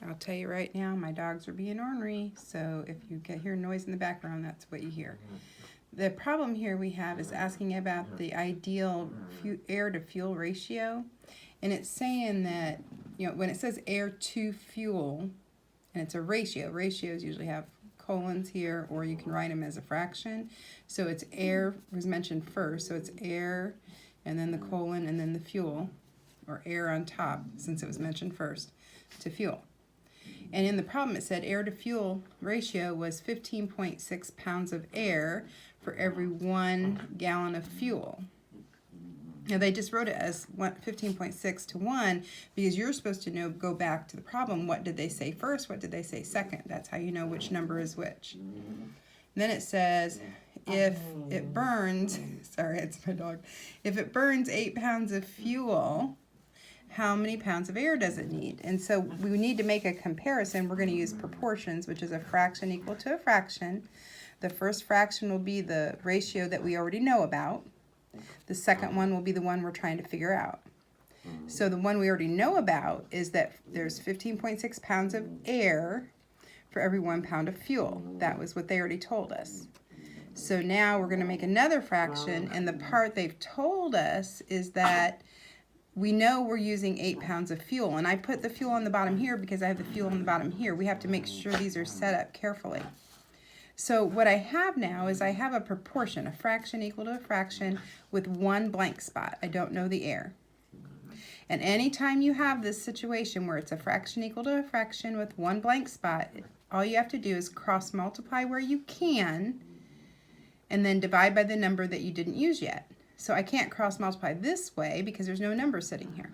I'll tell you right now, my dogs are being ornery, so if you hear noise in the background, that's what you hear. The problem here we have is asking about the ideal air to fuel ratio, and it's saying that, you know, when it says air to fuel, and it's a ratio, ratios usually have colons here, or you can write them as a fraction. So it's air was mentioned first, so it's air, and then the colon, and then the fuel, or air on top, since it was mentioned first, to fuel. And in the problem it said air to fuel ratio was 15.6 pounds of air for every 1 gallon of fuel. Now they just wrote it as 15.6 to 1 because you're supposed to know, go back to the problem, what did they say first, what did they say second. That's how you know which number is which. Then it says if it burns, sorry, it's my dog, if it burns 8 pounds of fuel, how many pounds of air does it need? And so we need to make a comparison. We're going to use proportions, which is a fraction equal to a fraction. The first fraction will be the ratio that we already know about. The second one will be the one we're trying to figure out. So the one we already know about is that there's 15.6 pounds of air for every 1 pound of fuel. That was what they already told us. So now we're going to make another fraction, and the part they've told us is that we know we're using 8 pounds of fuel, and I put the fuel on the bottom here because I have the fuel on the bottom here. We have to make sure these are set up carefully. So what I have now is I have a proportion, a fraction equal to a fraction with 1 blank spot. I don't know the air. And anytime you have this situation where it's a fraction equal to a fraction with 1 blank spot, all you have to do is cross multiply where you can and then divide by the number that you didn't use yet. So I can't cross multiply this way because there's no number sitting here.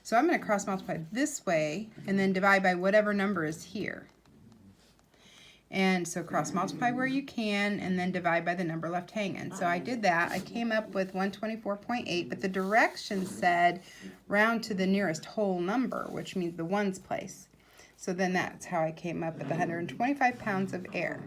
So I'm going to cross multiply this way and then divide by whatever number is here. And so cross multiply where you can and then divide by the number left hanging. So I did that. I came up with 124.8, but the directions said round to the nearest whole number, which means the ones place. So then that's how I came up with 125 pounds of air.